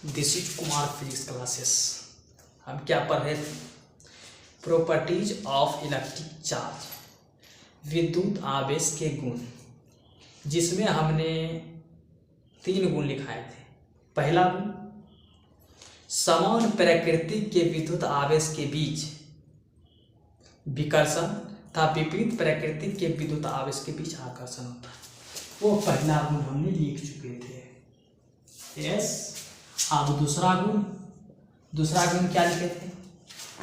This is Kumar physics classes. हम क्या पढ़ रहे थे? प्रॉपर्टीज ऑफ इलेक्ट्रिक चार्ज, विद्युत आवेश के गुण, जिसमें हमने 3 गुण लिखाए थे। पहला गुण, समान प्रकृति के विद्युत आवेश के बीच विकर्षण तथा विपरीत प्रकृति के विद्युत आवेश के बीच आकर्षण होता है। वो पहला गुण हमने लिख चुके थे। यस। अब दूसरा गुण क्या लिखे थे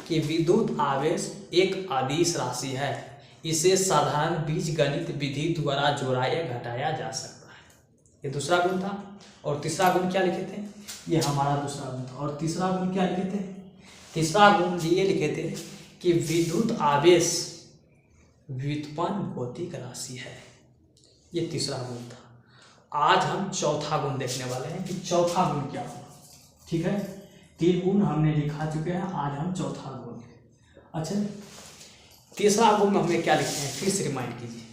कि विद्युत आवेश एक अदिश राशि है, इसे साधारण बीजगणित विधि द्वारा जोड़ा या घटाया जा सकता है। ये दूसरा गुण था। और तीसरा गुण क्या लिखे थे? ये हमारा दूसरा गुण था। और तीसरा गुण क्या लिखे थे? तीसरा गुण ये लिखे थे कि विद्युत आवेश व्युत्पन्न भौतिक राशि है। ये तीसरा गुण था। आज हम चौथा गुण देखने वाले हैं कि चौथा गुण क्या होगा। ठीक है, 3 गुण हमने लिखा चुके हैं, आज हम चौथा गुण। अच्छा, तीसरा गुण में हमने क्या लिखे हैं फिर से रिमाइंड कीजिए।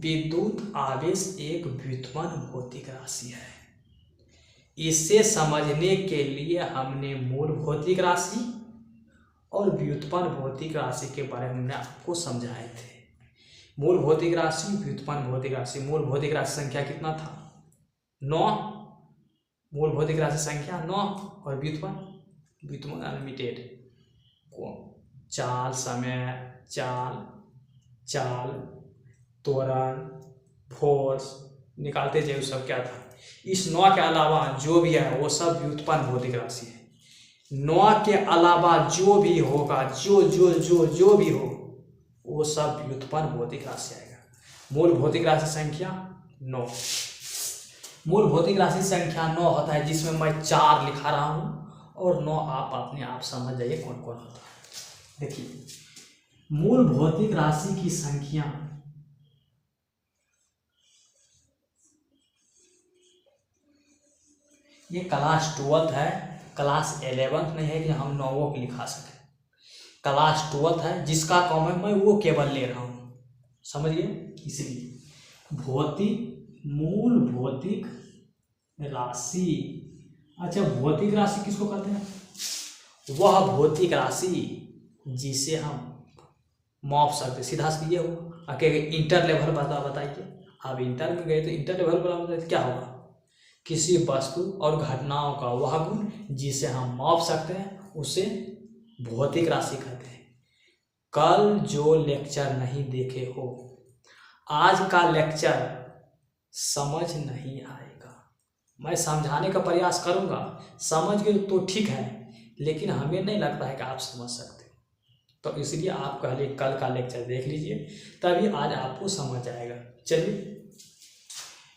विद्युत आवेश एक व्युत्पन्न भौतिक राशि है। इसे समझने के लिए हमने मूल भौतिक राशि और व्युत्पन्न भौतिक राशि के बारे में हमने आपको समझाए थे। मूल भौतिक राशि, व्युत्पन्न भौतिक राशि। मूल भौतिक राशि संख्या कितना था? 9। मूल भौतिक राशि संख्या 9 और व्युत्पन्न अनलिमिटेड। चाल, समय, चाल, त्वरण, फोर्स निकालते जाए, सब क्या था। इस 9 के अलावा जो भी है वो सब व्युत्पन्न भौतिक राशि है। 9 के अलावा जो भी होगा, जो भी हो, वो सब व्युत्पन्न भौतिक राशि आएगा। मूल भौतिक राशि संख्या 9। मूल भौतिक राशि संख्या 9 होता है, जिसमें मैं 4 लिखा रहा हूं और 9 आप अपने आप समझ जाइए कौन कौन होता है। देखिए, मूल भौतिक राशि की संख्या ये क्लास 12 है, क्लास 11 नहीं है कि हम 9 की लिखा सकें। क्लास 12 है, जिसका कॉम है मैं वो केवल ले रहा हूं, समझिए। इसलिए मूल भौतिक राशि। अच्छा, भौतिक राशि किसको कहते हैं? वह भौतिक राशि जिसे हम माप सकते। सीधा ये हो अकेले इंटर लेवल बताइए। आप इंटर में गए तो इंटर लेवल पर क्या होगा? किसी वस्तु और घटनाओं का वह गुण जिसे हम माप सकते हैं, उसे भौतिक राशि कहते हैं। कल जो लेक्चर नहीं देखे हो, आज का लेक्चर समझ नहीं आएगा। मैं समझाने का प्रयास करूंगा, समझ गए तो ठीक है, लेकिन हमें नहीं लगता है कि आप समझ सकते। तो इसलिए आप पहले कल का लेक्चर देख लीजिए, तभी आज आपको समझ आएगा। चलिए,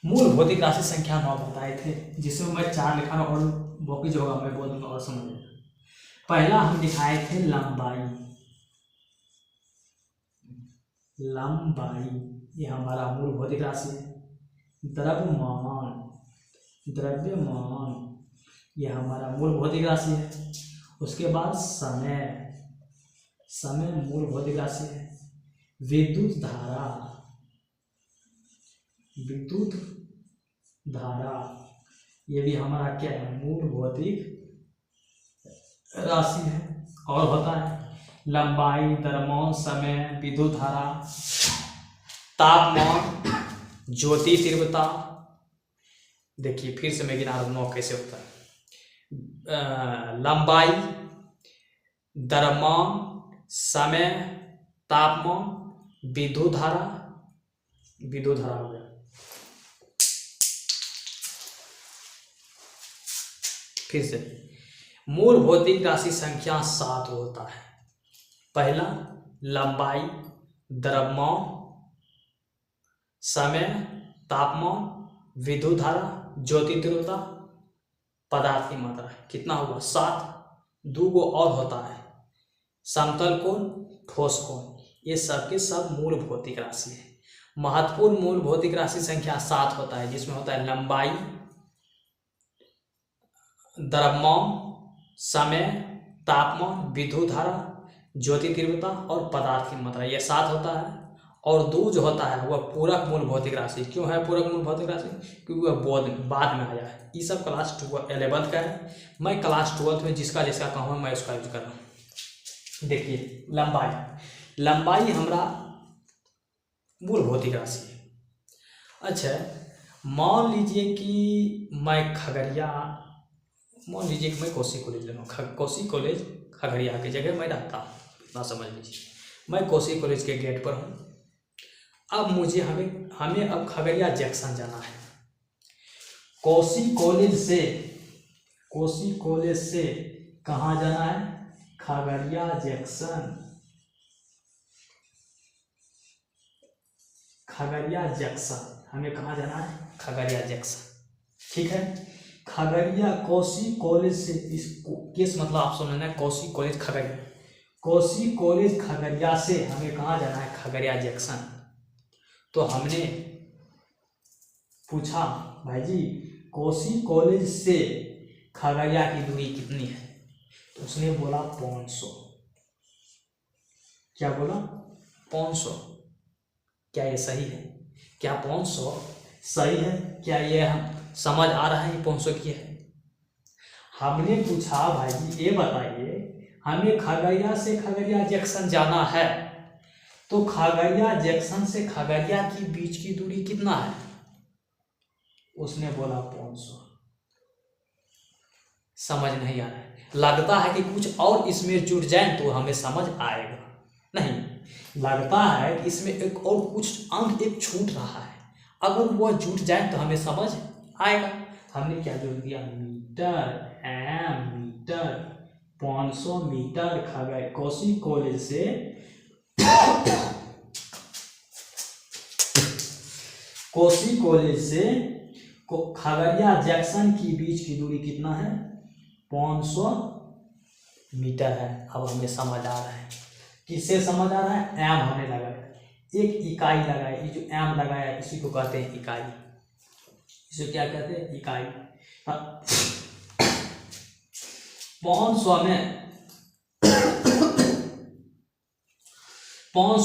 मूल भौतिक राशि संख्या 9 बताए थे, जिसमें मैं 4 लिखा और बाकी जो होगा मैं बोल दूंगा और समझ लेना। पहला हम दिखाए थे लंबाई। ये हमारा मूल भौतिक राशि है। द्रव्यमान, ये हमारा मूल भौतिक राशि है। उसके बाद समय मूल भौतिक राशि है। विद्युत धारा, ये भी हमारा क्या है? मूल भौतिक राशि है। और होता है लंबाई, द्रव्यमान, समय, विद्युत धारा, तापमान, ज्योति तीव्रता। देखिए फिर से मैं गिना रहा हूं 9 कैसे होता है। लंबाई, द्रव्यमान, समय, तापमान, विद्युत धारा हो गया। फिर से मूल भौतिक राशि संख्या 7 होता है। पहला लंबाई, द्रव्यमान, समय, तापमान, विद्युत धारा, ज्योति तीव्रता, पदार्थ की मात्रा। कितना हुआ? 7। 2 को और होता है समतल कोण, ठोस कोण। ये सब के सब मूल भौतिक राशि है। महत्वपूर्ण मूल भौतिक राशि संख्या 7 होता है, जिसमें होता है लंबाई, द्रव्यमान, समय, तापमान, विद्युत धारा, ज्योति तीव्रता और पदार्थ की मात्रा। यह 7 होता है। और 2 जो होता है वह पूरक मूल भौतिक राशि। क्यों है पूरक मूल भौतिक राशि? क्योंकि वह बाद में आया है। ये सब क्लास 11th का है। मैं क्लास 12th में जिसका जिसका कहूँ मैं उसका यूज कर रहा हूँ। देखिए लंबाई हमारा मूल भौतिक राशि है। अच्छा, मान लीजिए कि मैं कोसी कॉलेज ले लूँ। कोसी कॉलेज खगड़िया की जगह मैं रहता हूँ, इतना समझ लीजिए। मैं कोसी कॉलेज के गेट पर हूँ। अब हमें अब खगड़िया जंक्शन जाना है। कोसी कॉलेज से कहाँ जाना है? खगड़िया जंक्शन हमें कहाँ जाना है? खगड़िया जंक्शन। ठीक है, खगड़िया कोसी कॉलेज से किस मतलब आप समझना, कोसी कॉलेज खगड़िया से हमें कहाँ जाना है? खगड़िया जंक्शन। तो हमने पूछा भाई जी कोसी कॉलेज से खगड़िया की दूरी कितनी है? तो उसने बोला 500। क्या बोला? 500। क्या ये सही है? क्या 500 सही है? क्या ये हम समझ आ रहा है कि 500 की है? हमने पूछा भाई जी ये बताइए हमें खगड़िया से खगड़िया जंक्शन जाना है, तो खगड़िया जंक्शन से खगड़िया की बीच की दूरी कितना है? उसने बोला 500। समझ नहीं आ रहा है? लगता है कि कुछ और इसमें जुड़ जाए तो हमें समझ आएगा। नहीं, लगता है कि इसमें एक और कुछ अंक एक छूट रहा है। अगर वह जुड़ जाए तो हमें समझ आएगा। हमने क्या जोड़ दिया? Metre 500 metre Khagaria Kosi college से खगड़िया जंक्शन की बीच की दूरी कितना है? 500 मीटर है। अब हमें समझ आ रहा है। किससे समझ आ रहा है? एम हमने लगाया, एक इकाई लगाया। ये जो एम लगाया इसी को कहते हैं इकाई। इसे क्या कहते हैं? इकाई। 500 में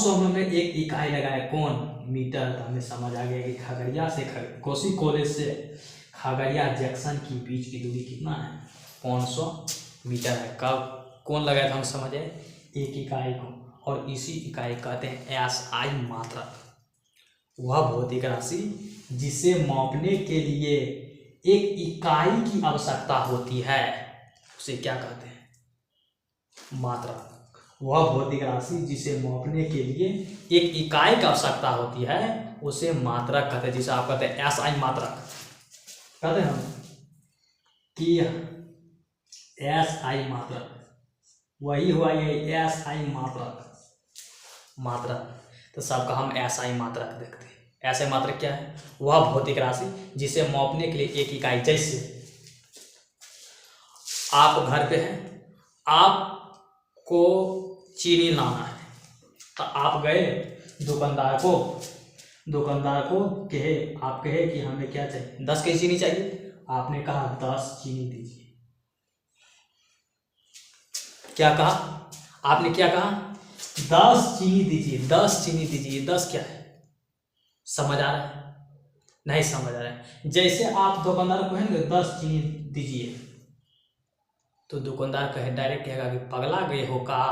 हमने एक इकाई लगाया, कौन? मीटर। तो हमें समझ आ गया कि खगड़िया से कोसी कॉलेज से खगड़िया जंक्शन की बीच की दूरी कितना है? 500 मीटर है। कब कौन लगाया था? हम समझे एक इकाई को, और इसी इकाई कहते हैं SI मात्रक। वह भौतिक राशि जिसे मापने के लिए एक इकाई की आवश्यकता होती है उसे क्या कहते हैं? मात्रक। वह भौतिक राशि जिसे मापने के लिए एक इकाई की आवश्यकता होती है उसे मात्रक कहते हैं। जिसे आप कहते हैं SI मात्रक कहते हैं हम कि SI मात्रक। वही हुआ ये SI मात्रक। तो सबका हम SI मात्रक देखते हैं। SI मात्रक क्या है? वह भौतिक राशि जिसे मापने के लिए एक इकाई, जैसे आप घर पे हैं, आपको चीनी लाना है, तो आप गए दुकानदार को आप कहे कि हमें क्या चाहिए? 10 केजी चीनी चाहिए। आपने कहा 10 चीनी दीजिए। क्या कहा आपने? क्या कहा? 10 चीनी दीजिए। 10 चीनी दीजिए। 10 क्या है? समझ आ रहा है? नहीं समझ आ रहा है। जैसे आप दुकानदार को कहेंगे 10 चीनी दीजिए, तो दुकानदार कहे डायरेक्ट कहेगा कि पगला गए हो का?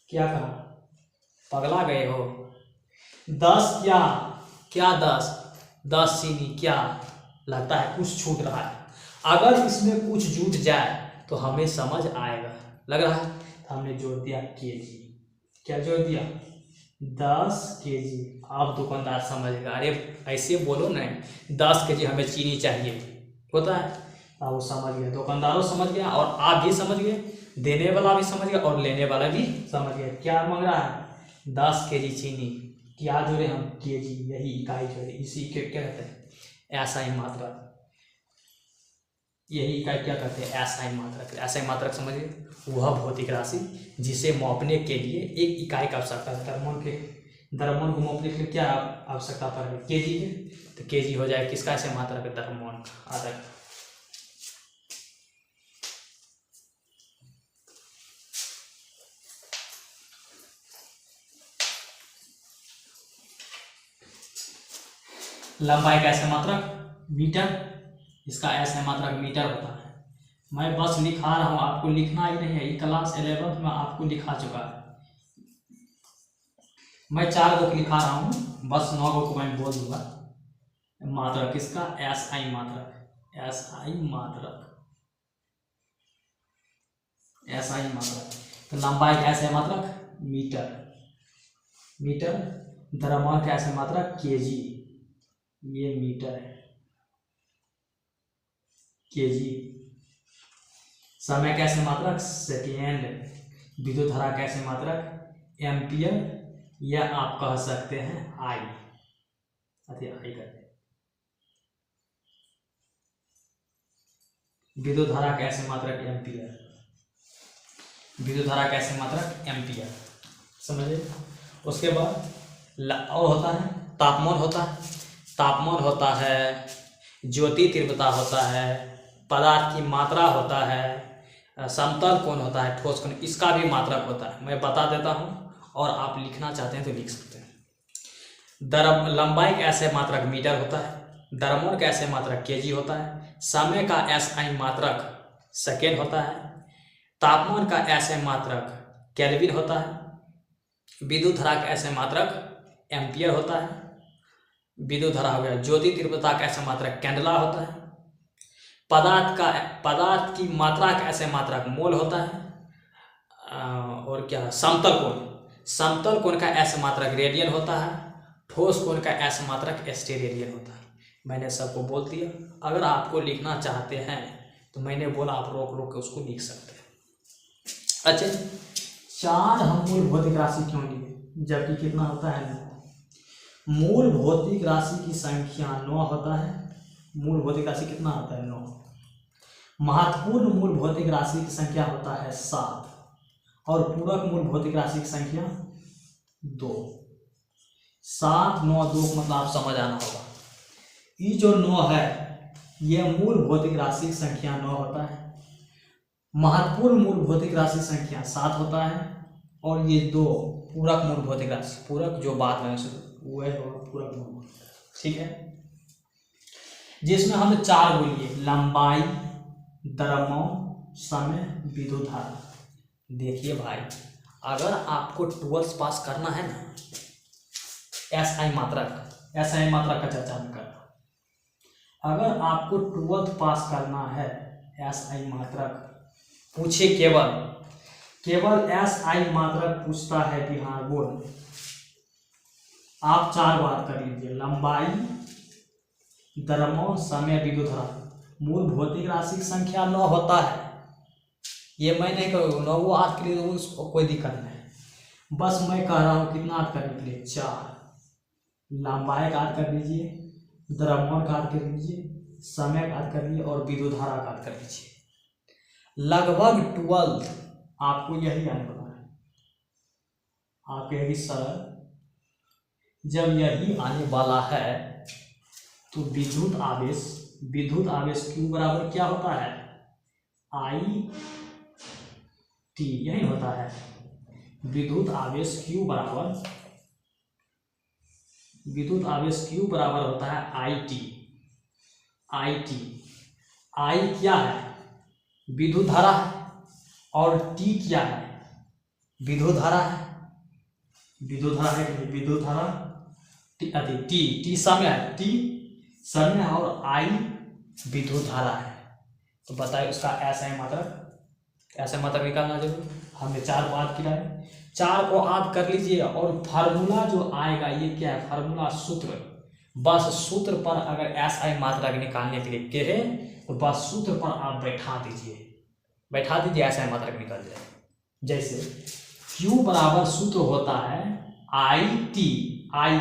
क्या कहा? पगला गए हो? 10 क्या 10 चीनी क्या? लगता है कुछ छूट रहा है। अगर इसमें कुछ जुट जाए तो हमें समझ आएगा। लग रहा है? तो हमने जोड़ दिया केजी। क्या जोड़ दिया? 10 केजी। आप दुकानदार समझेगा, अरे ऐसे बोलो नहीं, 10 केजी हमें चीनी चाहिए, होता है। अब वो समझ गया, दुकानदारों समझ गया और आप भी समझ गए, देने वाला भी समझ गया और लेने वाला भी समझ गया। क्या मांग रहा है? 10 केजी चीनी। क्या जोड़े हम? केजी। यही इकाई जोड़े, इसी के क्या कहते हैं? SI मात्रक। यही इकाई क्या कहते हैं? SI मात्रक। SI मात्रक समझिए, वह भौतिक राशि जिसे मापने के लिए एक इकाई का आवश्यकता है। द्रव्यमान को मापने के लिए क्या आवश्यकता पड़ेगी? केजी के। तो केजी हो जाए किसका? SI मात्रक? द्रव्यमान का, आधा। लंबाई का ऐसे मात्रक मीटर, इसका ऐसे मात्रक मीटर होता है। मैं बस लिखा रहा हूँ, आपको लिखना ही नहीं है। ये क्लास 11th में आपको लिखा चुका है। मैं 4 को लिखा रहा हूँ, बस 9 को मैं बोल दूंगा। मात्रक इसका SI मात्रक, SI मात्रक, SI मात्रक। तो लंबाई का ऐसे मात्रक मीटर, मीटर। द्रव्यमान का ऐसे मात्रक kg, ये मीटर है, kg। समय का ऐसे मात्रक सेकेंड। विद्युत धारा का ऐसे मात्रक एम्पियर, या आप कह सकते हैं आई, आई करते। विद्युत धारा का ऐसे मात्रक एम्पियर, विद्युत धारा का ऐसे मात्रक एम्पियर, समझे। उसके बाद और होता है तापमान, होता है तापमान होता है, ज्योति तीव्रता होता है, पदार्थ की मात्रा होता है, समतल कोण होता है, ठोस कोण, इसका भी मात्रक होता है। मैं बता देता हूँ, और आप लिखना चाहते हैं तो लिख सकते हैं। लंबाई का ऐसे मात्रक मीटर होता है, द्रव्यमान का ऐसे मात्रक kg होता है, समय का SI मात्रक सेकेंड होता है, तापमान का ऐसे मात्रक केल्विन होता है, विद्युत धारा का ऐसे मात्रक एम्पियर होता है, विद्युत धारा हो गया। ज्योति तीव्रता का ऐसे मात्रक कैंडला होता है। पदार्थ की मात्रा का ऐसे मात्रक मोल होता है। और क्या, समतल कोण, समतल कोण का ऐसे मात्रक रेडियन होता है। ठोस कोण का ऐसे मात्रक स्टेरेडियन होता है। मैंने सबको बोल दिया। अगर आपको लिखना चाहते हैं तो मैंने बोला आप रोक रोक के उसको लिख सकते हैं। अच्छा, 4 हम मूल भौतिक राशि क्यों लिए, जबकि कितना होता है 9? मूल भौतिक राशि की संख्या 9 होता है। मूल भौतिक राशि कितना होता है? 9। महत्वपूर्ण मूल भौतिक राशि की संख्या होता है 7, और पूरक मूल भौतिक राशि की संख्या 2। 7, 9, 2 मतलब आप समझ आना होगा। ये जो 9 है ये मूल भौतिक राशि की संख्या 9 होता है। महत्वपूर्ण मूल भौतिक राशि संख्या 7 होता है, और ये 2 पूरक मूल भौतिक राशि, पूरक जो बात है वो है पूरक मूल, ठीक है। जिसमें हम 4 बोलिए, लंबाई, द्रव्यमान, समय, विद्युत धारा। देखिए भाई, अगर आपको 12th पास करना है ना, SI मात्रक का चर्चा में करना। अगर आपको 12th पास करना है, SI मात्रक पूछे, केवल SI मात्रक पूछता है बिहार बोर्ड। आप 4 बात कर लीजिए, लंबाई, द्रव्यमान, समय, विद्युत धारा। मूल भौतिक राशि की संख्या 9 होता है। ये मैं नहीं कहूँ 9 वो याद के लिए, तो उसको कोई दिक्कत नहीं। बस मैं कह रहा हूँ कितना याद करने के लिए, 4। लंबाई का याद कर लीजिए, द्रव्यमान का याद कर लीजिए, समय का याद कर लीजिए, और विद्युत धारा का याद कर लीजिए। लगभग 12 आपको यही आने वाला है। आप कहेंगे सर जब यही आने वाला है तो विद्युत आवेश Q बराबर क्या होता है? I T, यही होता है। विद्युत आवेश Q बराबर होता है IT। I क्या है? विद्युत धारा है, और T क्या है? विद्युत धारा है। विद्युत धारा T समय है, T समय, और I विद्युत धारा है। तो बताइए उसका ऐसा मात्रक निकालना जरूर। हमने 4 को याद किया है, 4 को याद कर लीजिए, और फार्मूला जो आएगा ये क्या है? फार्मूला, सूत्र। बस सूत्र पर अगर SI मात्रक निकालने के लिए कहे तो बस सूत्र पर आप बैठा दीजिए, SI मात्रक निकल जाए। जैसे Q बराबर सूत्र होता है IT। I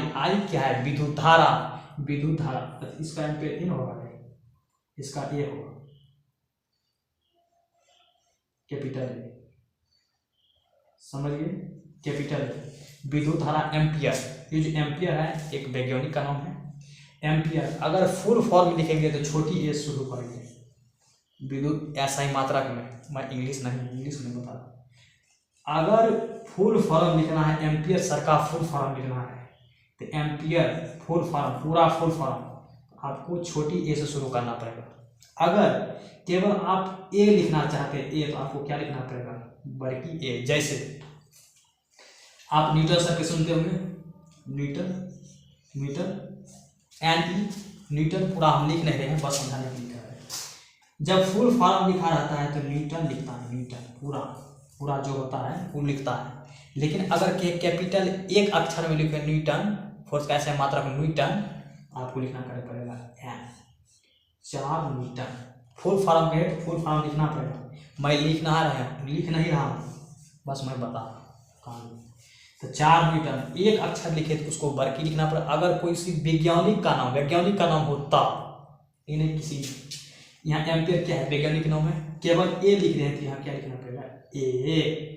क्या है? विद्युत धारा। इसका एम्पियर इन होगा, इसका ये होगा कैपिटल ए, समझिए, कैपिटल ए। विद्युत धारा एम्पियर, ये जो एम्पियर है एक वैज्ञानिक का नाम है एम्पियर। अगर फुल फॉर्म लिखेंगे तो छोटी ए शुरू करेंगे। विद्युत SI मात्रक में, मैं इंग्लिश में बता रहा हूँ। अगर फुल फॉर्म लिखना है, एम्पियर सर का फुल फॉर्म लिखना है, तो एम्पियर फुल फॉर्म, पूरा फुल फॉर्म आपको छोटी ए से शुरू करना पड़ेगा। अगर केवल आप ए लिखना चाहते हैं ए, तो आपको क्या लिखना पड़ेगा, बड़की ए। जैसे आप न्यूटन सर के सुनते होंगे, न्यूटन एन ई, न्यूटन पूरा हम लिख नहीं रहे हैं, बस समझाने के लिए लिखा है। जब फुल फॉर्म लिखा रहता है तो न्यूटन लिखता है, न्यूटन पूरा जो होता है वो लिखता है। लेकिन अगर कैपिटल एक अक्षर में लिखे न्यूटन, फोर्स का ऐसे मात्रा में न्यूटन, आपको लिखना पड़ेगा एन, 4 न्यूटन। फुल फॉर्म के तो फुल फॉर्म लिखना पड़ेगा। मैं लिख नहीं रहा हूँ, बस मैं बता रहा हूँ। तो 4 न्यूटन, एक अक्षर लिखे तो उसको बड़की लिखना पड़ेगा। अगर कोई सी वैज्ञानिक का नाम होता, इन्हें किसी, यहाँ एम्पियर क्या है, वैज्ञानिक नाम है, केवल ए लिख रहे हैं तो यहाँ क्या लिखना पड़ेगा, ए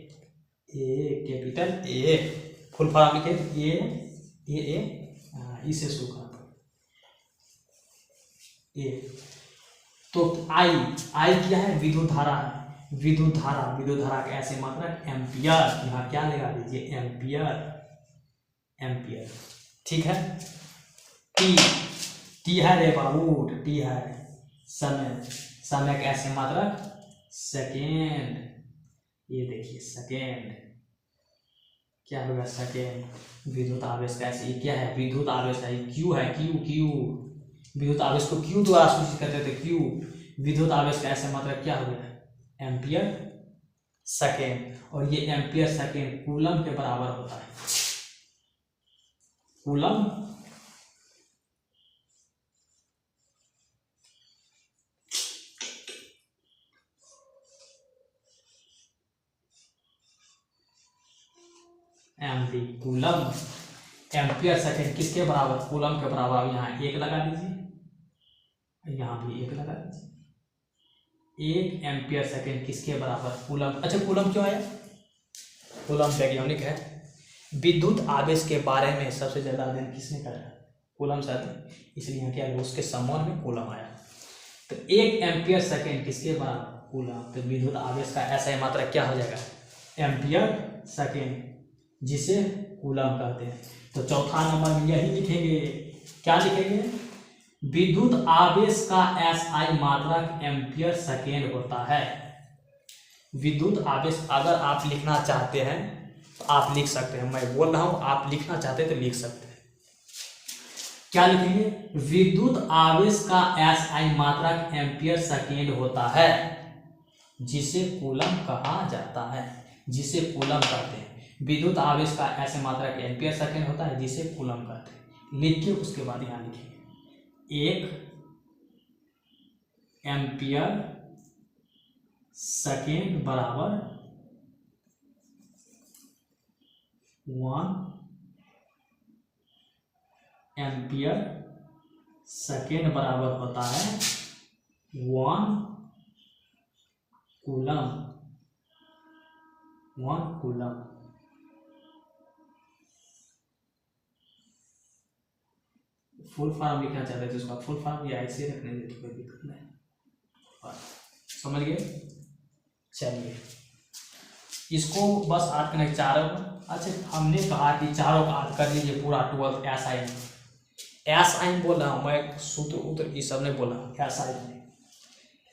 कैपिटल ए। फुल फॉर्म लिखे तो ए इसे शुरू करना पड़ेगा ए। तो आई क्या है, विद्युत धारा है, विद्युत धारा का ऐसे मात्रक एम्पियर, यहाँ क्या लगा दीजिए, एम्पियर। ठीक है। टी है रे बाबू, टी है समय का ऐसे मात्रक सेकेंड। ये देखिए सेकेंड क्या होगा, सेकेंड। विद्युत आवेश का ऐसे, ये क्या है, विद्युत आवेश है, क्यू है, क्यू विद्युत आवेश को क्यू द्वारा सूचित करते थे, क्यू। विद्युत आवेश का ऐसे मात्रक क्या हो गया, एम्पियर सेकेंड। और ये एम्पियर सेकेंड कूलम के बराबर होता है, coulomb MD, coulomb. Ampere second किसके बराबर, कूलम के बराबर। यहाँ 1 लगा दीजिए, यहाँ भी 1 लगा दीजिए। 1 एम्पियर सेकेंड किसके बराबर, कूलम। अच्छा कूलम क्यों आया, कूलम वैज्ञानिक है। विद्युत आवेश के बारे में सबसे ज्यादा अध्ययन किसने करा, कूलम से, इसलिए यहाँ क्या उसके संबंध में कूलम आया। तो 1 एम्पियर सेकेंड किसके बराबर, कूलम। तो विद्युत आवेश का ऐसा मात्रा क्या हो जाएगा, एम्पियर सेकेंड, जिसे कूलम कहते हैं। तो चौथा नंबर में यही लिखेंगे, क्या लिखेंगे, विद्युत आवेश का एसआई मात्रक एम्पियर सेकेंड होता है। विद्युत आवेश अगर आप लिखना चाहते हैं तो आप लिख सकते हैं, मैं बोल रहा हूं, आप लिखना चाहते हैं तो लिख सकते हैं। क्या लिखेंगे, विद्युत आवेश का एसआई मात्रक एम्पियर सेकेंड होता है, जिसे कूलम कहा जाता है, जिसे कूलम कहते हैं। विद्युत आवेश का ऐसे मात्रक एम्पियर सेकेंड होता है, जिसे कूलम कहते हैं। लिख के उसके बाद यहाँ लिखेंगे 1 एम्पियर सेकेंड बराबर 1 एम्पियर सेकेंड बराबर होता है 1 कूलम, 1 कूलम। फुल फॉर्म लिखना चाहते थे उसका फुल फॉर्म या ऐसे रखने देते, कोई दिक्कत नहीं, समझ गए। चलिए इसको बस याद करने चारों। अच्छा हमने कहा कि चारों का याद कर लीजिए पूरा 12 एस आइन बोल रहा हूँ मैं, सूत्र उत्र ये सब नहीं बोल रहा हूँ।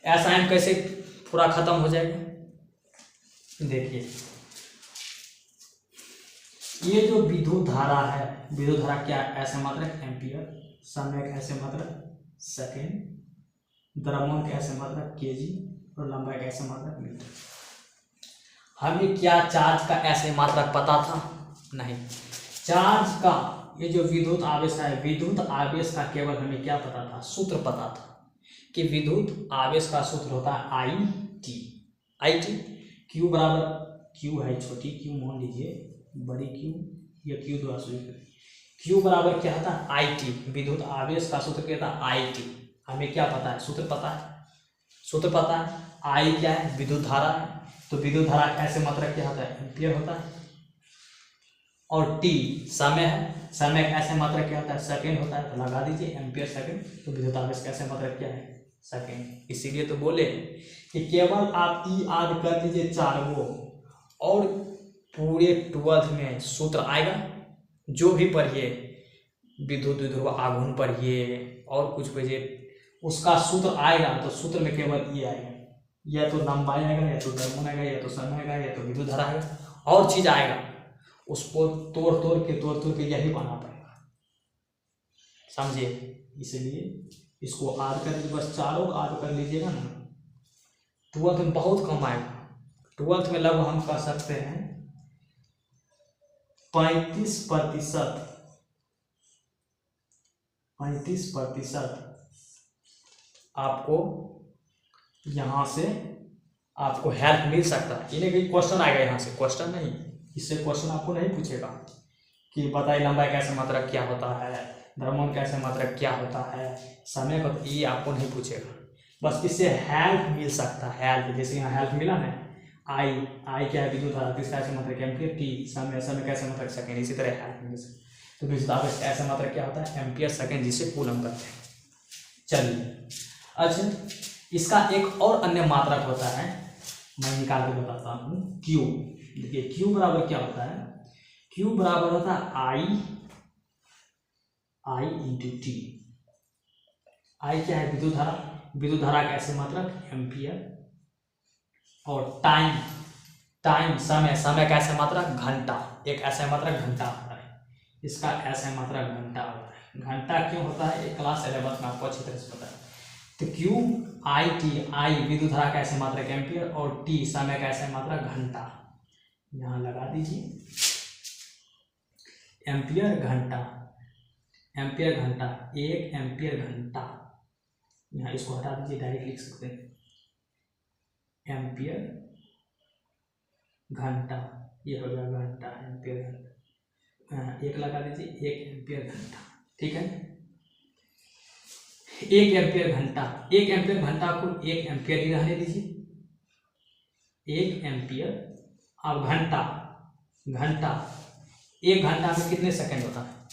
एस आइन कैसे पूरा खत्म हो जाएगा, देखिए ये जो विद्युत धारा है, विद्युत धारा क्या ऐसे मात्रक एम्पियर, समय का ऐसे मात्रक सेकेंड, द्रव्यमान का ऐसे मात्रक केजी और लंबाई का ऐसे मात्रक मीटर। हमें क्या चार्ज का ऐसे मात्रक पता था, नहीं। चार्ज का ये जो विद्युत आवेश है, विद्युत आवेश का केवल हमें क्या पता था, सूत्र पता था कि विद्युत आवेश का सूत्र होता है आई टी। क्यू बराबर, क्यू है छोटी क्यू मान लीजिए, बड़ी क्यू या क्यू द्वारा सूचित, क्यू बराबर क्या होता है आई टी। विद्युत आवेश का सूत्र क्या था आई टी। हमें क्या पता है, सूत्र पता है। आई क्या है, विद्युत धारा है, तो विद्युत धारा ऐसे मात्रक क्या होता है, एम्पियर होता है। और टी समय है, समय का ऐसे मात्रक क्या होता है, सेकेंड होता है, तो लगा दीजिए एम्पियर सेकेंड। तो विद्युत आवेश का ऐसे मात्रक क्या है, सेकेंड। इसीलिए तो बोले कि केवल आप याद कर लीजिए चारों, और पूरे 12th में सूत्र आएगा, जो भी पढ़िए विद्युत विध्रुव आघूर्ण पर ये और कुछ बजे उसका सूत्र आएगा तो सूत्र में केवल ये आएगा, या तो लंबाई आएगा, या तो द्रव्यमान आएगा, या तो समय आएगा, या तो विद्युत धारा आएगा, और चीज आएगा, उसको तोड़ के यही बना पड़ेगा, समझिए। इसलिए इसको याद कर लीजिए, बस चारों याद कर लीजिएगा ना, 12th में बहुत कम आएगा। 12th में लगभग हम कह सकते हैं 35% आपको यहाँ से आपको हेल्प मिल सकता है। इन्हें कोई क्वेश्चन आएगा यहाँ से, क्वेश्चन नहीं, इससे क्वेश्चन आपको नहीं पूछेगा कि बताइए लंबाई कैसे मात्रक क्या होता है, द्रव्यमान कैसे मात्रक क्या होता है, समय का, ये आपको नहीं पूछेगा। बस इससे हेल्प मिल सकता है, हेल्प, जैसे यहाँ हेल्प मिला ना, आई क्या है, विद्युत धारा, किसका ऐसे मात्रक एम्पियर, टी समय कैसे मात्रक सेकेंड, इसी तरह हेल्प मिल सकता है। तो विद्युत आवेश ऐसा मात्रक क्या होता है, एम्पियर सेकेंड, जिसे कूलम करते हैं। चलिए, अच्छा इसका एक और अन्य मात्रक होता है, मैं निकाल के बताता हूँ, क्यू। देखिए क्यू बराबर क्या होता है, क्यू बराबर होता है आई इंटू टी। आई क्या है, विद्युत धारा का ऐसे मात्रक एम्पियर, और टाइम समय का ऐसे मात्रक घंटा, एक ऐसे मात्रक घंटा होता है, इसका ऐसे मात्रक घंटा होता है। घंटा क्यों होता है, एक क्लास 11 में आपको अच्छी तरह से पता है। तो क्यू आई टी, आई विद्युत धारा का ऐसे मात्रक एम्पियर, और टी समय का ऐसे मात्रक घंटा, यहाँ लगा दीजिए एम्पियर घंटा, एक एम्पियर घंटा, यहाँ इसको हटा दीजिए, डायरेक्ट लिख सकते हैं एम्पियर घंटा, ये हो गया घंटा, एम्पियर घंटा, एक लगा दीजिए, एक एम्पियर घंटा, ठीक है। एक एम्पियर घंटा को एक एम्पियर ही रहने दीजिए, एक एम्पियर। अब घंटा, एक घंटा में कितने सेकंड होता है,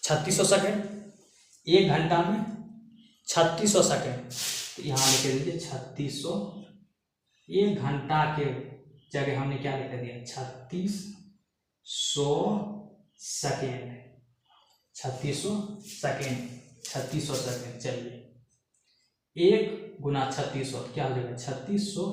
3600 सेकंड, एक घंटा में 3600 सेकंड, तो यहाँ लिख दीजिए 3600, एक घंटा के जगह हमने क्या लिख दिया, 3600 सेकेंड, 3600 सेकेंड। चलिए 1 गुना 3600 क्या हो जाएगा, 3600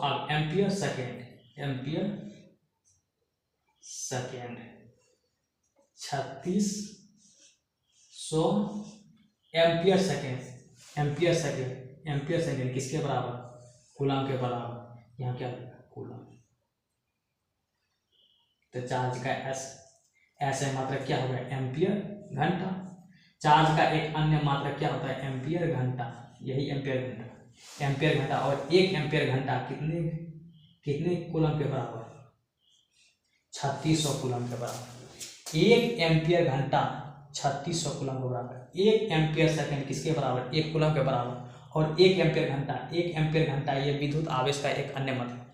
अब एम्पियर सेकेंड, 3600 एम्पियर सेकेंड किसके बराबर, कूलम के बराबर, यहाँ क्या लिखा, कूलम। तो चार्ज का ऐसे मात्रक क्या होगा, एम्पियर घंटा। चार्ज का एक अन्य मात्रक क्या होता है, एम्पियर घंटा, यही एम्पियर घंटा, और एक एम्पियर घंटा कितने कूलम के बराबर, 3600 कूलम के बराबर। एक एम्पियर घंटा 3600 कूलम के बराबर, एक एम्पियर सेकेंड किसके बराबर, एक कूलम के बराबर, और एक एम्पियर घंटा ये विद्युत आवेश का एक अन्य मात्रक।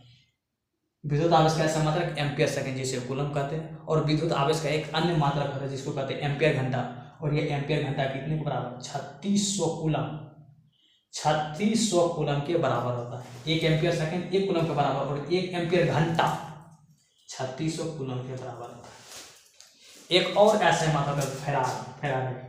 विद्युत आवेश का ऐसा मात्रक एम्पियर सेकेंड, जिसे कूलम कहते हैं, और विद्युत आवेश का एक अन्य मात्रक होता है जिसको कहते हैं एम्पियर घंटा, और ये एम्पियर घंटा कितने के बराबर, 3600 कूलम के बराबर होता है। एक एम्पियर सेकेंड एक कूलम के बराबर, और एक एम्पियर घंटा 3600 कूलम के बराबर होता है। एक और ऐसे मात्रक फैराडे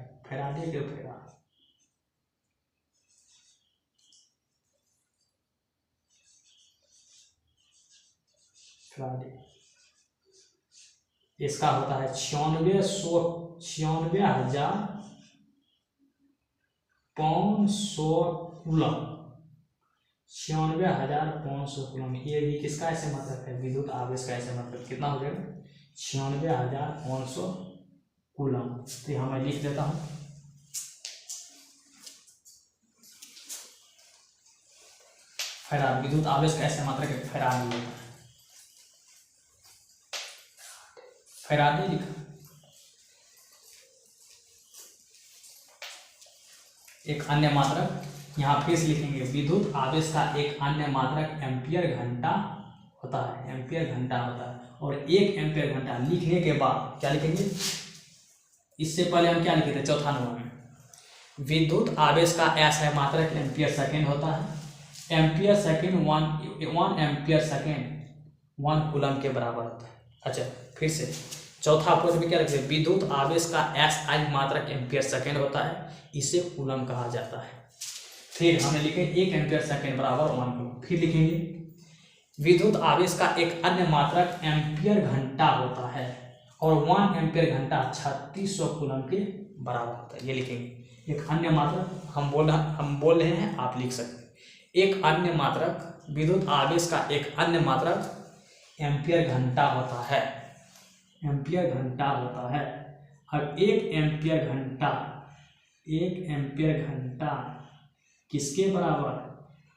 इसका होता है 96,500 कूलम, 96,500 कूलम। ये भी किसका ऐसे मात्रक है, विद्युत आवेश का ऐसे मात्रक, कितना हो जाएगा, 96,500 कूलम। तो यहाँ मैं लिख देता हूँ, फैराड, विद्युत आवेश का ऐसे मात्रक है फैराड, फैराडे लिखा। एक अन्य मात्रक यहाँ फिर से लिखेंगे, विद्युत आवेश का एक अन्य मात्रक एम्पियर घंटा होता है, और एक एम्पियर घंटा लिखने के बाद क्या लिखेंगे, इससे पहले हम क्या लिखे थे चौथा नंबर में, विद्युत आवेश का ऐसा मात्रक एम्पियर सेकेंड होता है, ampere second 1 ampere second 1 coulomb के बराबर होता है। अच्छा, फिर से चौथा पॉइंट में क्या रखते हैं, विद्युत आवेश का SI मात्रक एम्पियर सेकेंड होता है, इसे कूलम कहा जाता है। फिर हमने लिखे 1 एम्पियर सेकेंड बराबर 1 कूलम। फिर लिखेंगे विद्युत आवेश का एक अन्य मात्रक एम्पियर घंटा होता है और 1 एम्पियर घंटा 3600 कूलम के बराबर होता है। ये लिखेंगे एक अन्य मात्रक, हम बोल रहे हैं, आप लिख सकते हैं। एक अन्य मात्रक, विद्युत आवेश का एक अन्य मात्रक एम्पियर घंटा होता है, एम्पियर घंटा होता है। और 1 एम्पियर घंटा किसके बराबर,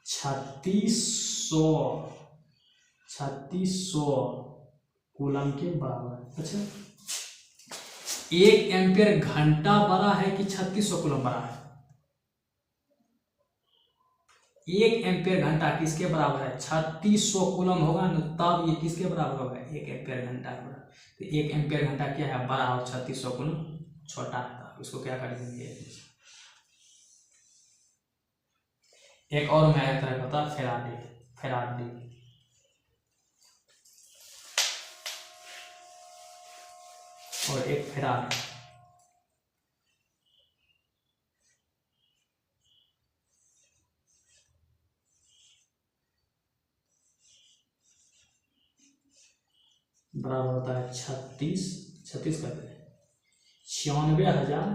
3600 कूलम के बराबर। अच्छा, 1 एम्पियर घंटा बड़ा है कि 3600 कूलम बड़ा है? 1 एम्पियर घंटा किसके बराबर है, 3600 कूलम होगा न, तब ये किसके बराबर होगा, 1 एम्पियर घंटा के बराबर। तो 1 एम्पियर घंटा क्या है, बड़ा, और 3600 कूलम छोटा है। इसको क्या कर देंगे, एक और मैं तरह होता है फेराडे और एक फेराड। बराबर होता है 36 करते हैं 96,000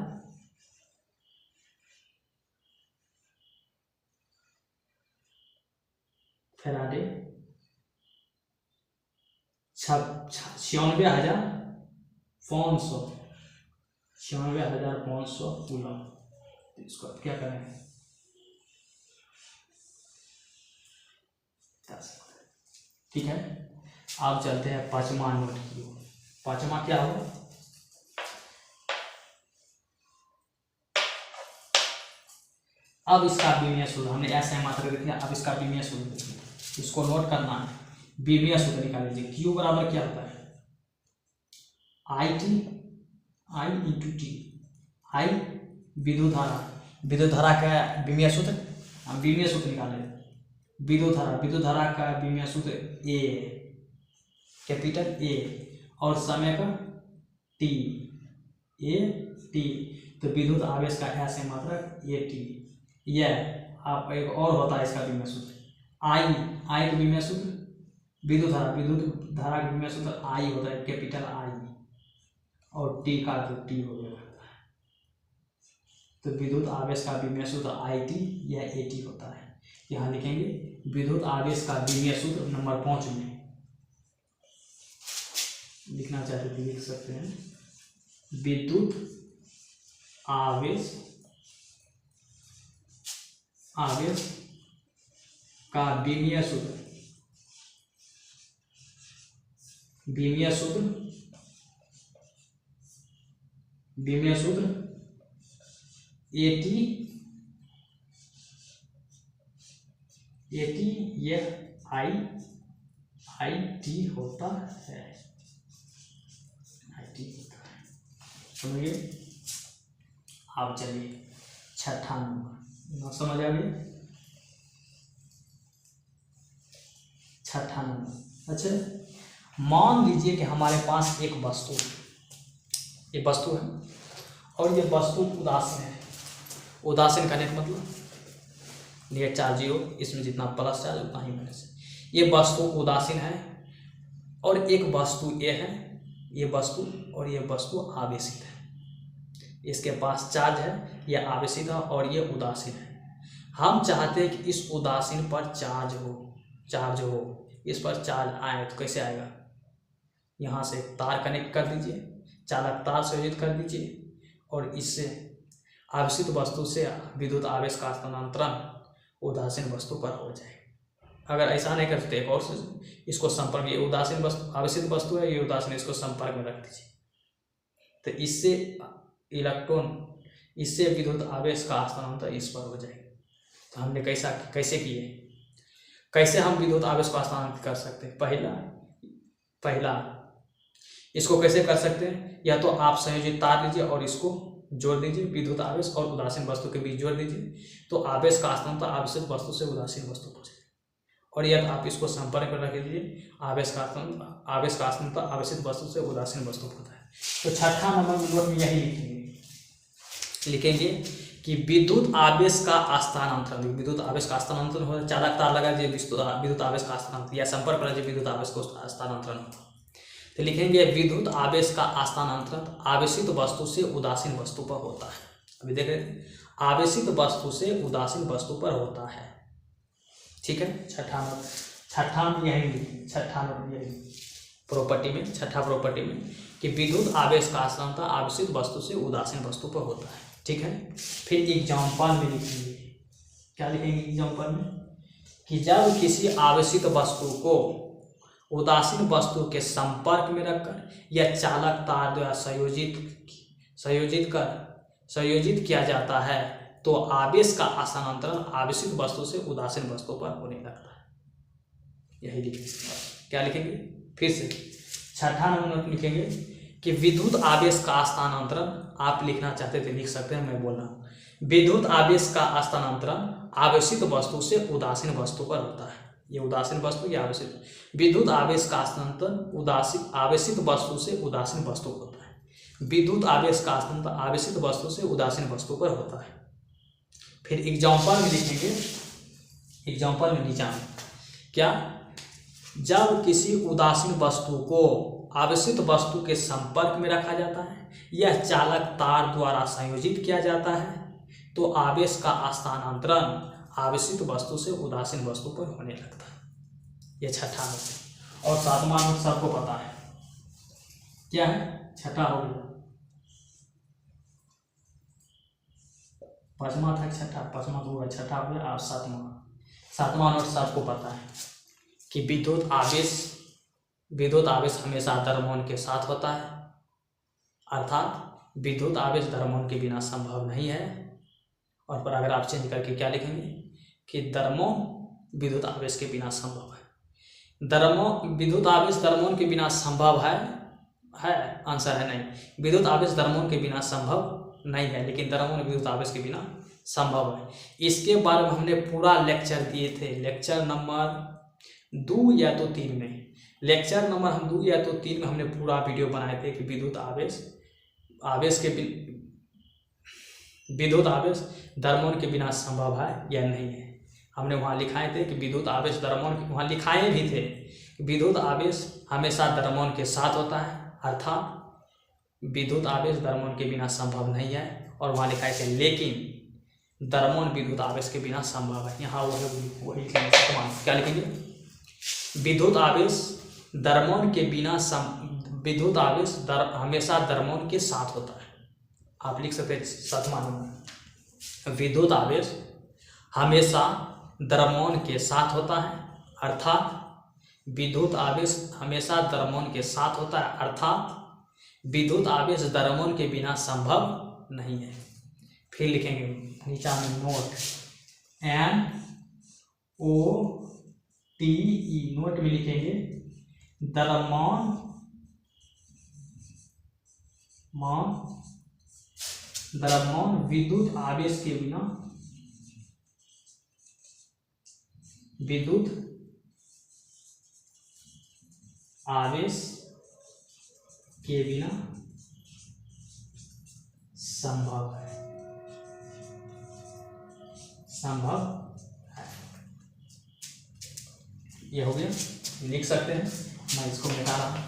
फेराडे, 96,500 कूलम। तो इसको क्या करें, ठीक है। आप चलते हैं पांचवा नोट की ओर। पांचवा क्या हो, अब इसका बीमीय सूत्र, हमने ऐसे मात्रा देखी, अब इसका बीमीय सूत्र देखिए, इसको नोट करना है। बीमीय सूत्र निकाल लीजिए। क्यू बराबर क्या होता है, आई इंटू टी। आई विद्युत धारा का बीमीय सूत्र, हम बीमीय सूत्र निकालें। विद्युत धारा का बीमीय सूत्र ए, कैपिटल ए, और समय का टी, ए टी। तो विद्युत आवेश का ऐसे मात्रक ए टी। यह आप एक और होता है इसका बीमीय सूत्र, आई का बीमीय सूत्र, विद्युत धारा का बीमीय सूत्र आई होता है, कैपिटल आई, और टी का जो टी हो गया। तो विद्युत आवेश का बीमीय सूत्र आई टी, यह ए टी होता है। यहाँ लिखेंगे विद्युत आवेश का बीमीय सूत्र नंबर 5 में लिखना चाहते तो लिख सकते हैं। विद्युत आवेश का बीमीय सूत्र एटी यह आई टी होता है, समझिए। आप चलिए छठा नंबर, समझ आ गया, छठा नंबर। अच्छा, मान लीजिए कि हमारे पास एक वस्तु है, ये वस्तु है और ये वस्तु उदासीन है। उदासीन करने का मतलब नेट चार्ज 0, इसमें जितना प्लस चार्ज उतना ही माइनस है। ये वस्तु उदासीन है और एक वस्तु ये है, ये वस्तु और ये वस्तु आवेशित है। इसके पास चार्ज है, यह आवेशित है और ये उदासीन है। हम चाहते हैं कि इस उदासीन पर चार्ज हो, इस पर चार्ज आए। तो कैसे आएगा, यहाँ से तार कनेक्ट कर दीजिए, चालक तार संयोजित कर दीजिए और इससे आवेशित वस्तु से विद्युत आवेश का स्थानांतरण उदासीन वस्तु पर हो जाए। अगर ऐसा नहीं कर सकते, एक और इसको संपर्क, ये उदासीन वस्तु आवेशित वस्तु है, ये उदासीन, इसको संपर्क में रख दीजिए। तो इससे इलेक्ट्रॉन, इससे विद्युत आवेश का स्थानांतरण इस पर हो जाएगा। तो हमने कैसे किए, कैसे हम विद्युत आवेश को स्थानांतरित कर सकते हैं। पहला इसको कैसे कर सकते हैं, या तो आप संयोजित तार लीजिए और इसको जोड़ दीजिए, विद्युत आवेश और उदासीन वस्तु के बीच जोड़ दीजिए, तो आवेश का स्थानांतर आवेशित वस्तु से उदासीन वस्तु पर, और यदि आप इसको संपर्क में रख लीजिए, आवेश का स्थानांतर आवेशित वस्तु से उदासीन वस्तु पर होता है। तो छठा नंबर में नोट में यही लिखेंगे कि विद्युत आवेश का स्थानांतरण, विद्युत आवेश का स्थानांतरण हो, चालक तार लगा दीजिए, विद्युत आवेश का स्थानांतरण, या संपर्क कर लीजिए, विद्युत आवेश को स्थानांतरण होगा। तो लिखेंगे विद्युत आवेश का स्थानांतरण आवेशित वस्तु से उदासीन वस्तु पर होता है। अभी देख रहे थे, आवेशित वस्तु से उदासीन वस्तु पर होता है। ठीक है, छठा में यही प्रॉपर्टी में, छठा प्रॉपर्टी में कि विद्युत आवेश का स्थानांतरण आवेशित वस्तु से उदासीन वस्तु पर होता है। ठीक है, फिर एग्जाम्पल में लिखेंगे, क्या लिखेंगे एग्जाम्पल में, कि जब किसी आवेशित वस्तु को उदासीन वस्तु के संपर्क में रखकर या चालक तार द्वारा संयोजित किया जाता है तो आवेश का स्थानांतरण आवेशित वस्तु से उदासीन वस्तु पर होने लगता है। यही लिखेंगे। क्या लिखेंगे, फिर से छठा नंबर लिखेंगे कि विद्युत आवेश का स्थानांतरण, आप लिखना चाहते थे लिख सकते हैं, मैं बोल रहा हूँ, विद्युत आवेश का स्थानांतरण आवेशित वस्तु से उदासीन वस्तु पर होता है। ये उदासीन वस्तु या आवेशित, विद्युत आवेश का स्थानांतरण आवेशित वस्तु से उदासीन वस्तु पर होता है। विद्युत आवेश का स्थानांतरण आवेशित वस्तु से उदासीन वस्तु पर होता है। फिर एग्जाम्पल में लिखेंगे, एग्जाम्पल में नीचे क्या, जब किसी उदासीन वस्तु को आवेशित वस्तु के संपर्क में रखा जाता है या चालक तार द्वारा संयोजित किया जाता है तो आवेश का स्थानांतरण आवेशित वस्तु से उदासीन वस्तु पर होने लगता है। यह छठा नोट। और सातवां नोट सबको पता है क्या है, छठा हो गया, पांचवा था छठा, पांचवा तो हुआ, छठा हो गया, और सातवां नोट सबको पता है कि विद्युत आवेश हमेशा धर्मों के साथ होता है, अर्थात विद्युत आवेश धर्मों के बिना संभव नहीं है। और पर अगर आप चेंज करके क्या लिखेंगे कि धर्मों विद्युत आवेश के बिना संभव है। विद्युत आवेश धर्मों के बिना संभव है, आंसर है नहीं। विद्युत आवेश धर्मों के बिना संभव नहीं है, लेकिन धर्मों विद्युत आवेश के बिना संभव है। इसके बारे में हमने पूरा लेक्चर दिए थे, लेक्चर नंबर 2 या तो 3 में, लेक्चर नंबर हम 2 या तो 3 में हमने पूरा वीडियो बनाए थे कि विद्युत आवेश धर्मों के बिना संभव है या नहीं है। हमने वहाँ लिखाए थे कि विद्युत आवेश धर्मों, वहाँ लिखाए भी थे कि विद्युत आवेश हमेशा धर्मों के साथ होता है, अर्थात विद्युत आवेश धर्मों के बिना संभव नहीं है। और वहाँ लिखाए थे लेकिन धर्मों विद्युत आवेश के बिना संभव है। यहाँ वही क्या लिखेंगे, विद्युत आवेश धर्मों के बिना विद्युत आवेश हमेशा धर्मों के साथ होता है। आप लिख सकते हैं सातवां नंबर, विद्युत आवेश हमेशा धर्मों के साथ होता है, अर्थात विद्युत आवेश हमेशा धर्मों के साथ होता है, अर्थात विद्युत आवेश धर्मों के बिना संभव नहीं है। फिर लिखेंगे नीचे में नोट, NOTE, नोट में लिखेंगे द्रव्यमान विद्युत आवेश के बिना संभव है। ये हो गया, लिख सकते हैं, मैं इसको मिटा रहा हूं।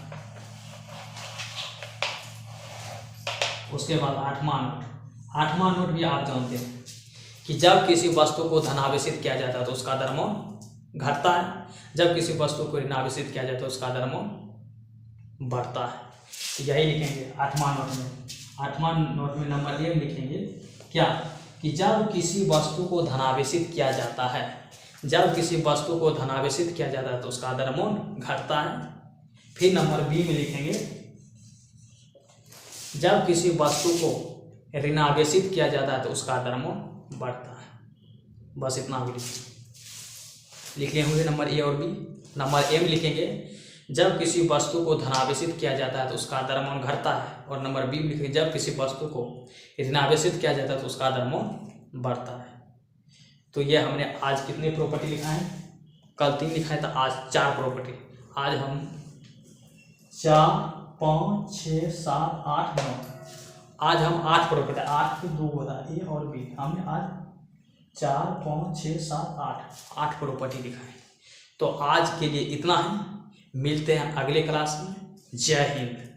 उसके बाद आठवां नोट भी आप जानते हैं कि जब किसी वस्तु को धनावेशित किया जाता है तो उसका द्रव्यमान घटता है, जब किसी वस्तु को ऋणावेशित किया जाता है तो उसका द्रव्यमान बढ़ता है। तो यही लिखेंगे आठवां नोट में नंबर 1 लिखेंगे क्या, कि जब किसी वस्तु को धनावेशित किया जाता है, जब किसी वस्तु को धनावेशित किया जाता है तो उसका द्रव्यमान घटता है। फिर नंबर बी में लिखेंगे जब किसी वस्तु को ऋणावेशित किया जाता है तो उसका द्रव्यमान बढ़ता है। बस इतना भी लिखें होंगे नंबर ए और बी। नंबर ए में लिखेंगे जब किसी वस्तु को धनावेशित किया जाता है तो उसका द्रव्यमान घटता है। और नंबर बी में लिखिए, जब किसी वस्तु को ऋणावेशित किया जाता है तो उसका द्रव्यमान बढ़ता है। तो ये हमने आज कितने प्रॉपर्टी लिखा है, कल 3 लिखा है, तो आज 4 प्रॉपर्टी। आज हम 4, 5, 6, 7, 8, 9, आज हम 8 प्रॉपर्टी, 8 के 2 होता है, ए और बी। हमने आज 4, 5, 6, 7, 8 प्रॉपर्टी लिखा है। तो आज के लिए इतना ही, मिलते हैं अगले क्लास में। जय हिंद।